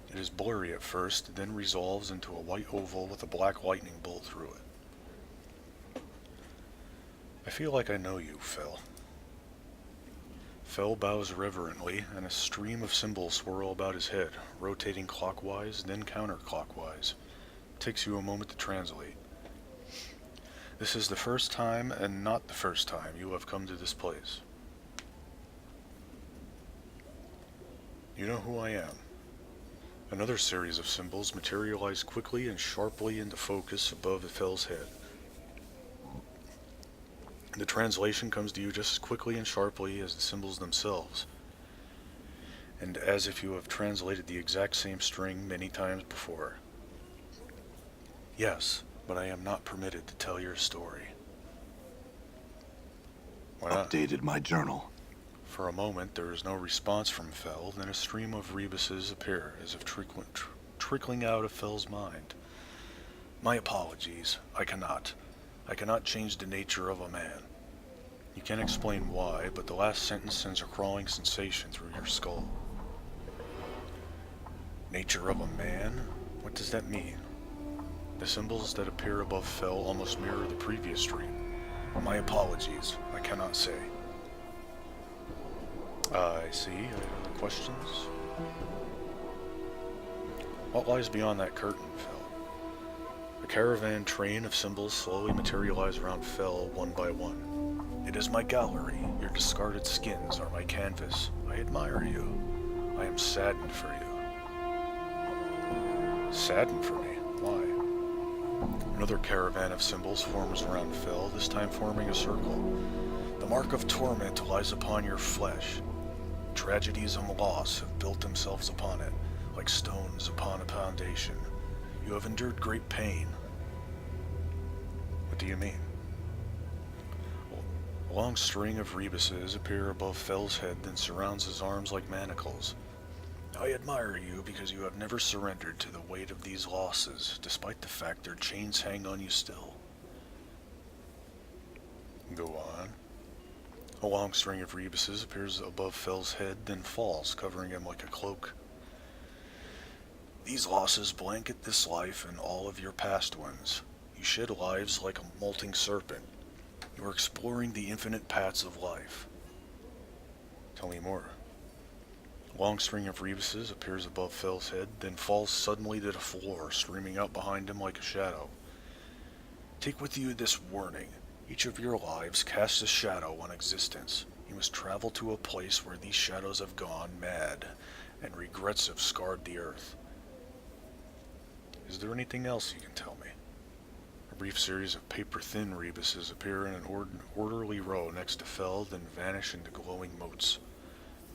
It is blurry at first, then resolves into a white oval with a black lightning bolt through it. I feel like I know you, Fell. Fell bows reverently, and a stream of symbols swirl about his head, rotating clockwise, then counterclockwise. It takes you a moment to translate. This is the first time, and not the first time, you have come to this place. You know who I am. Another series of symbols materialize quickly and sharply into focus above the Fell's head. The translation comes to you just as quickly and sharply as the symbols themselves, and as if you have translated the exact same string many times before. Yes, but I am not permitted to tell your story. Why not? Updated my journal. For a moment, there is no response from Fell, then a stream of rebuses appear, as if trickling out of Fell's mind. My apologies. I cannot change the nature of a man. You You can't explain why, but the last sentence sends a crawling sensation through your skull. Nature of a man? What does that mean? The symbols that appear above Fel almost mirror the previous stream. My apologies, I cannot say. I see. Any other questions? What lies beyond that curtain, Fel? A caravan train of symbols slowly materialize around Fel one by one. It is my gallery. Your discarded skins are my canvas. I admire you. I am saddened for you. Saddened for me? Why? Another caravan of symbols forms around Fel, this time forming a circle. The mark of torment lies upon your flesh. Tragedies and loss have built themselves upon it, like stones upon a foundation. You have endured great pain. What do you mean? A long string of rebuses appear above Fel's head, then surrounds his arms like manacles. I admire you because you have never surrendered to the weight of these losses, despite the fact their chains hang on you still. Go on. A long string of rebuses appears above Fel's head, then falls, covering him like a cloak. These losses blanket this life and all of your past ones. You shed lives like a molting serpent. You are exploring the infinite paths of life. Tell me more. A long string of rebuses appears above Fel's head, then falls suddenly to the floor, streaming out behind him like a shadow. Take with you this warning. Each of your lives casts a shadow on existence. You must travel to a place where these shadows have gone mad, and regrets have scarred the earth. Is there anything else you can tell me? A brief series of paper-thin rebuses appear in an orderly row next to Fel, then vanish into glowing motes.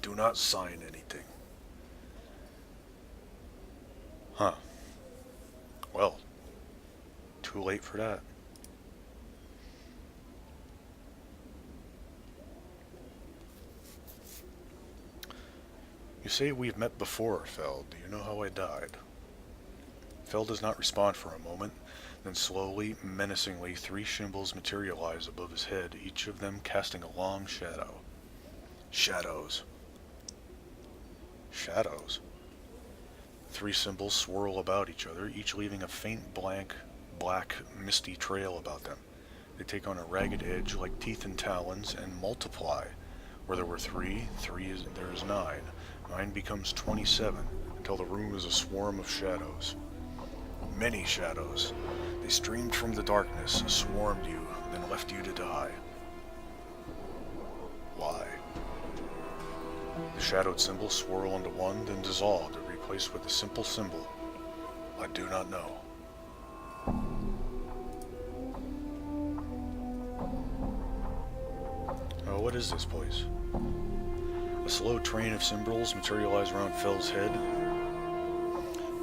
Do not sign anything. Huh. Well, too late for that. You say we've met before, Fel. Do you know how I died? Fel does not respond for a moment, then slowly, menacingly, 3 symbols materialize above his head, each of them casting a long shadow. Shadows. Shadows. 3 symbols swirl about each other, each leaving a faint black, misty trail about them. They take on a ragged edge like teeth and talons and multiply. Where there were 3, there is 9. 9 becomes 27, until the room is a swarm of shadows. Many shadows. They streamed from the darkness, swarmed you, then left you to die. Why? The shadowed symbols swirl into one, then dissolve, and replaced with a simple symbol. I do not know. Oh, what is this place? A slow train of symbols materialize around Fel's head.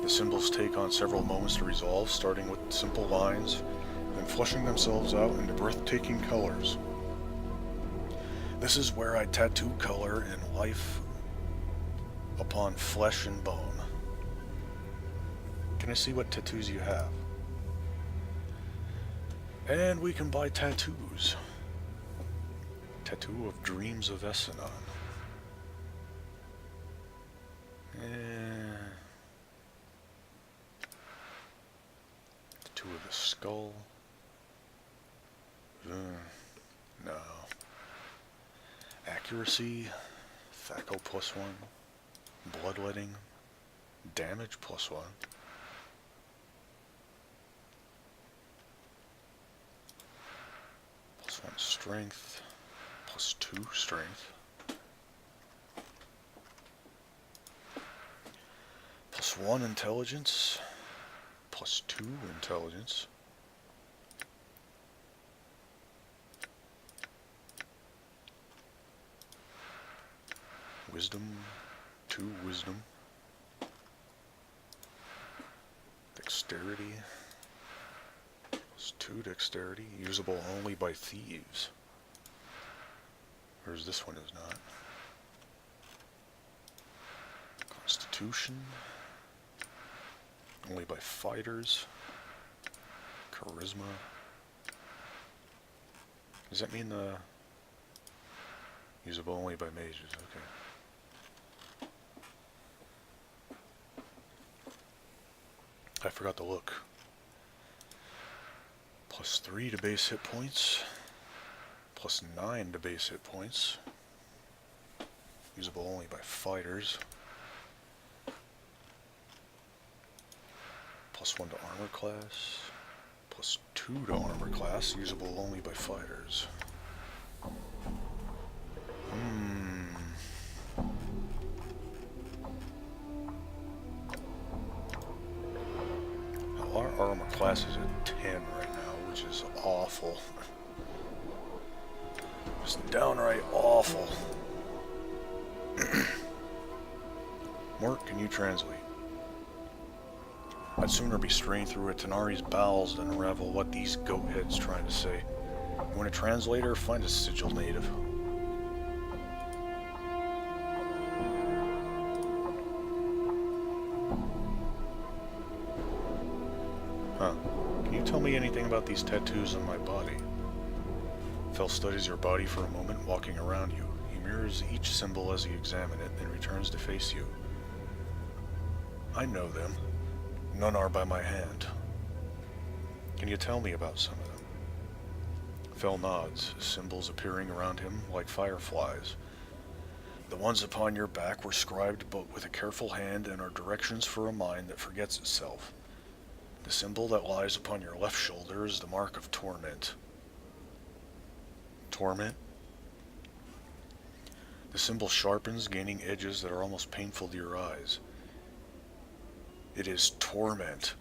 The symbols take on several moments to resolve, starting with simple lines, then fleshing themselves out into breathtaking colors. This is where I tattoo color and life upon flesh and bone. Can I see what tattoos you have? And we can buy tattoos. Tattoo of Dreams of Essenon. Tattoo of the skull. No. Accuracy. Thaco +1. Bloodletting. Damage +1. +1 strength. +2 strength. +1 intelligence. +2 intelligence. Wisdom. 2 wisdom. Dexterity. +2 dexterity. Usable only by thieves. Whereas this one is not. Constitution. Only by fighters. Charisma. Does that mean the Usable only by mages, okay. I forgot to look. +3 to base hit points. +9 to base hit points. Usable only by fighters. +1 to armor class. +2 to armor class. Usable only by fighters. Well, our armor class is at 10 right now, which is awful. Just downright awful. Mort, can you translate? I'd sooner be straying through a Tanari's bowels than unravel what these goat heads trying to say. You want a translator? Find a sigil native. Huh. Can you tell me anything about these tattoos on my body? Fel studies your body for a moment, walking around you. He mirrors each symbol as he examines it, then returns to face you. I know them. None are by my hand. Can you tell me about some of them? Fel nods, symbols appearing around him like fireflies. The ones upon your back were scribed but with a careful hand and are directions for a mind that forgets itself. The symbol that lies upon your left shoulder is the mark of Torment. Torment? The symbol sharpens, gaining edges that are almost painful to your eyes. It is Torment.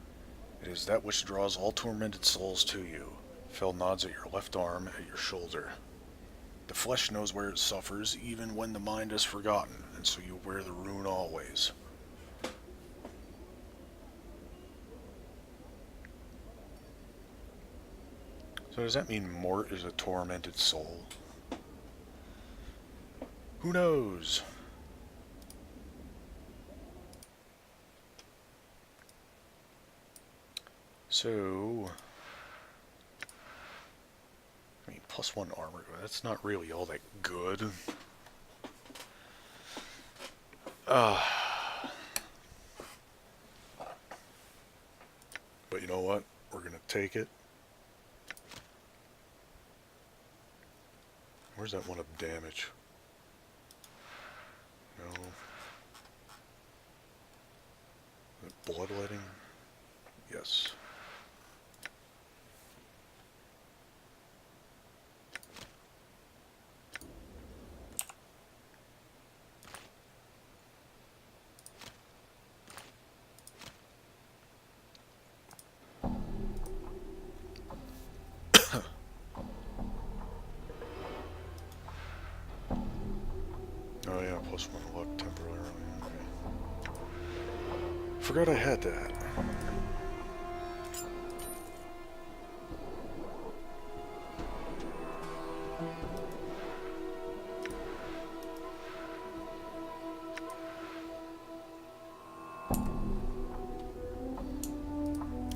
It is that which draws all tormented souls to you. Fel nods at your left arm, at your shoulder. The flesh knows where it suffers, even when the mind has forgotten, and so you wear the rune always. So does that mean Mort is a tormented soul? Who knows? So, I mean, +1 armor, that's not really all that good. But you know what? We're gonna take it. Where's that one of damage? No. Bloodletting? Yes. Oh yeah, +1 luck temporarily. Okay. Forgot I had that.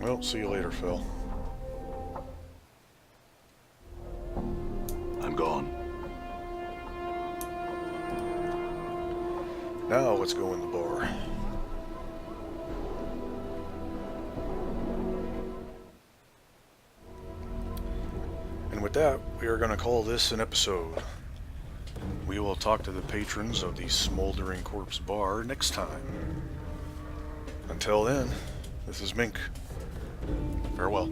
Well, see you later, Phil. I'm gone. Now let's go in the bar. And with that, we are going to call this an episode. We will talk to the patrons of the Smoldering Corpse Bar next time. Until then, this is Mink. Farewell.